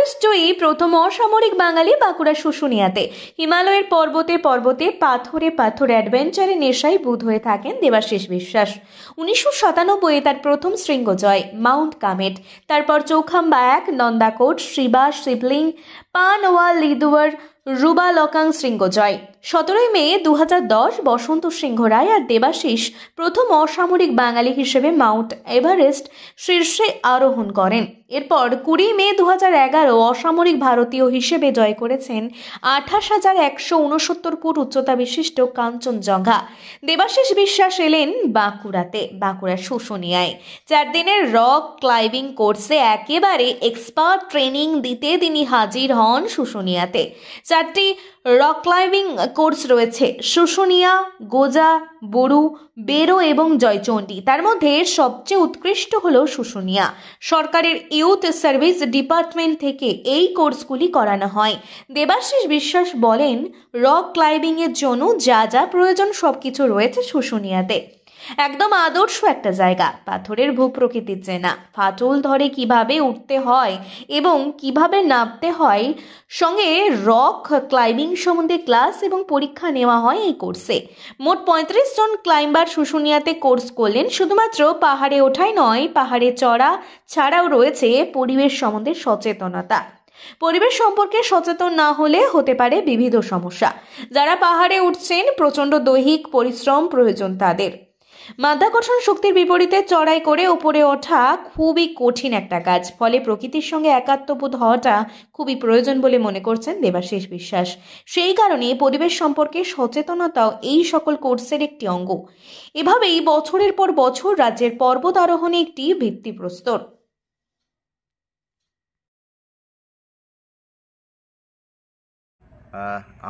Everest জয়ী প্রথম অসামরিক বাঙালি বাঁকুড়া শুশুনিয়াতে। হিমালয়ের পর্বতে পর্বতে পাথরে পাথরে অ্যাডভেঞ্চারে নেশায় বুঁদ হয়ে থাকেন দেবাশিস বিশ্বাস। 1997 তার প্রথম শৃঙ্গ জয় মাউন্ট কামেট, তারপর চৌখাম্বা 1, নন্দাকোট, শিবা, শিবলিং, পানওয়া, লিদুয়ার, রুবালকাং শৃঙ্গ জয়। 17 মে 2010 বসন্ত সিংহ রায় আর দেবাশিস প্রথম অসামরিক বাঙালি হিসেবে মাউন্ট এভারেস্ট শীর্ষে আরোহণ করেন। এরপর 20 মে 2011 অসামরিক ভারতীয় হিসেবে জয় করেছেন 28,169 ফুট উচ্চতা বিশিষ্ট কাঞ্চনজঙ্ঘা। দেবাশিস বিশ্বাস এলেন বাঁকুড়াতে, বাঁকুড়া শুশুনিয়ায় 4 দিনের রক ক্লাইম্বিং কোর্সে একেবারে এক্সপার্ট ট্রেনিং দিতে তিনি হাজির হন শুশুনিয়াতে। 4টি রক ক্লাইম্বিং কোর্স রয়েছে শুশুনিয়া, গোজা, বড়ু, বেরো এবং জয়চণ্ডী। তার মধ্যে সবচেয়ে উৎকৃষ্ট হলো শুশুনিয়া। সরকারের ইউথ সার্ভিস ডিপার্টমেন্ট থেকে এই কোর্সগুলি করানো হয়। দেবাশিস বিশ্বাস বলেন, রক ক্লাইম্বিং এর জন্য যা যা প্রয়োজন সবকিছু রয়েছে শুশুনিয়াতে। একদম আদর্শ একটা জায়গা, পাথরের ভূপ্রকৃতির চেনা, ফাটল ধরে কিভাবে উঠতে হয় এবং কিভাবে নামতে হয়, সঙ্গে রক ক্লাইম্বিং সম্বন্ধে ক্লাস এবং পরীক্ষা নেওয়া হয় এই কোর্সে। মোট 35 জন ক্লাইম্বার শুশুনিয়াতে কোর্স করলেন। শুধুমাত্র পাহাড়ে ওঠাই নয়, পাহাড়ে চড়া ছাড়াও রয়েছে পরিবেশ সম্বন্ধে সচেতনতা। পরিবেশ সম্পর্কে সচেতন না হলে হতে পারে বিবিধ সমস্যা। যারা পাহাড়ে উঠছেন প্রচণ্ড দৈহিক পরিশ্রম প্রয়োজন তাদের। মাধ্যাকর্ষণ শক্তির বিপরীতে চড়াই করে উপরে ওঠা খুবই কঠিন একটা কাজ, ফলে প্রকৃতির সঙ্গে একাত্মবোধ হওয়াটা খুবই প্রয়োজন বলে মনে করছেন দেবাশিস বিশ্বাস। সেই কারণে পরিবেশ সম্পর্কে সচেতনতাও এই সকল কোর্সের একটি অঙ্গ। এভাবেই বছরের পর বছর রাজ্যের পর্বত আরোহণে একটি ভিত্তিপ্রস্তর।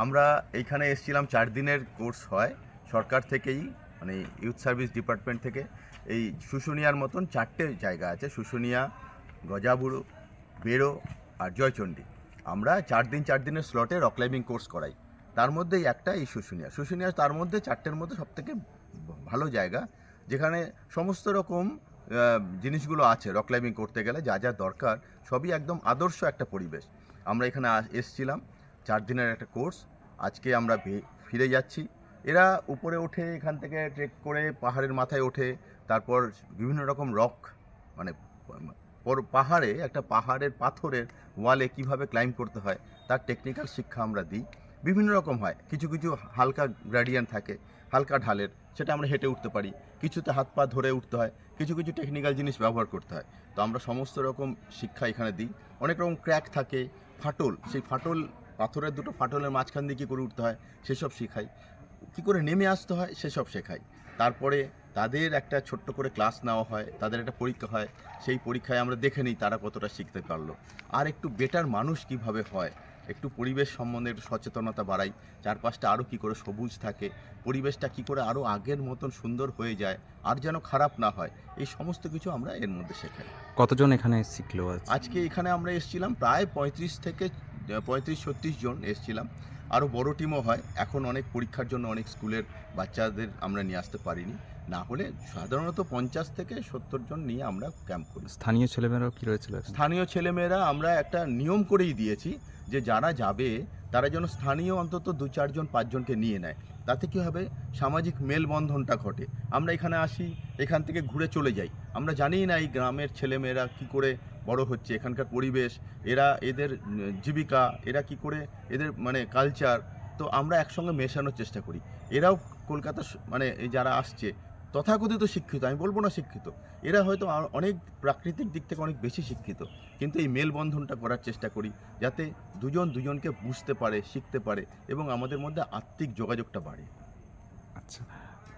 আমরা এইখানে এসেছিলাম, 4 দিনের কোর্স হয় সরকার থেকেই, মানে ইউথ সার্ভিস ডিপার্টমেন্ট থেকে। এই শুশুনিয়ার মতন 4টে জায়গা আছে, শুশুনিয়া, গজাবুড়ু, বেরো আর জয়চণ্ডী। আমরা 4 দিনের স্লটে রক ক্লাইম্বিং কোর্স করাই। তার মধ্যেই একটা এই শুশুনিয়া তার মধ্যে 4টের মধ্যে সবথেকে ভালো জায়গা, যেখানে সমস্ত রকম জিনিসগুলো আছে। রক ক্লাইম্বিং করতে গেলে যা যা দরকার সবই একদম আদর্শ একটা পরিবেশ। আমরা এখানে এসেছিলাম 4 দিনের একটা কোর্স। আজকে আমরা ফিরে যাচ্ছি। এরা উপরে ওঠে, এখান থেকে ট্রেক করে পাহাড়ের মাথায় ওঠে, তারপর বিভিন্ন রকম রক, মানে পাহাড়ে একটা পাহাড়ের পাথরের ওয়ালে কিভাবে ক্লাইম্ব করতে হয় তার টেকনিক্যাল শিক্ষা আমরা দিই। বিভিন্ন রকম হয়, কিছু কিছু হালকা গ্রেডিয়েন্ট থাকে, হালকা ঢালের, সেটা আমরা হেঁটে উঠতে পারি। কিছুতে হাত পা ধরে উঠতে হয়, কিছু কিছু টেকনিক্যাল জিনিস ব্যবহার করতে হয়। তো আমরা সমস্ত রকম শিক্ষা এখানে দিই। অনেক রকম ক্র্যাক থাকে, ফাটল, সেই ফাটল, পাথরের দুটো ফাটলের মাঝখান দিয়ে কী করে উঠতে হয় সেসব শেখাই, কী করে নেমে আসতে হয় সেসব শেখাই। তারপরে তাদের একটা ছোট্ট করে ক্লাস নেওয়া হয়, তাদের একটা পরীক্ষা হয়, সেই পরীক্ষায় আমরা দেখে নিই তারা কতটা শিখতে পারলো। আর একটু বেটার মানুষ কিভাবে হয়, একটু পরিবেশ সম্বন্ধে একটু সচেতনতা বাড়াই, চারপাশটা আরও কী করে সবুজ থাকে, পরিবেশটা কী করে আরও আগের মতন সুন্দর হয়ে যায়, আর যেন খারাপ না হয়, এই সমস্ত কিছু আমরা এর মধ্যে শেখাই। কতজন এখানে শিখলো? আজকে এখানে আমরা এসেছিলাম প্রায় 35-36 জন এসেছিলাম। আরও বড় টিমও হয়। এখন অনেক পরীক্ষার জন্য অনেক স্কুলের বাচ্চাদের আমরা নিয়ে আসতে পারিনি, না হলে সাধারণত 50 থেকে 70 জন নিয়ে আমরা ক্যাম্প করি। স্থানীয় ছেলেমেয়েরাও কি রয়েছিল? স্থানীয় ছেলেমেয়েরা আমরা একটা নিয়ম করেই দিয়েছি যে যারা যাবে তারা যেন স্থানীয় অন্তত 2-4 জন 5 জনকে নিয়ে নেয়। তাতে কী হবে, সামাজিক মেলবন্ধনটা ঘটে। আমরা এখানে আসি, এখান থেকে ঘুরে চলে যাই, আমরা জানি না এই গ্রামের ছেলেমেয়েরা কী করে বড় হচ্ছে, এখানকার পরিবেশ, এরা এদের জীবিকা, এরা কি করে এদের মানে কালচার, তো আমরা একসঙ্গে মেশানোর চেষ্টা করি। এরাও কলকাতা, মানে এই যারা আসছে তথাকথিত শিক্ষিত, আমি বলবো না শিক্ষিত, এরা হয়তো অনেক প্রাকৃতিক দিক থেকে অনেক বেশি শিক্ষিত, কিন্তু এই মেলবন্ধনটা করার চেষ্টা করি যাতে দুজন দুজনকে বুঝতে পারে, শিখতে পারে এবং আমাদের মধ্যে আত্মিক যোগাযোগটা বাড়ে। আচ্ছা,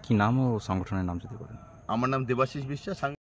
কি নাম ও সংগঠনের নাম যদি বলেন? আমার নাম দেবাশিস বিশ্বাস।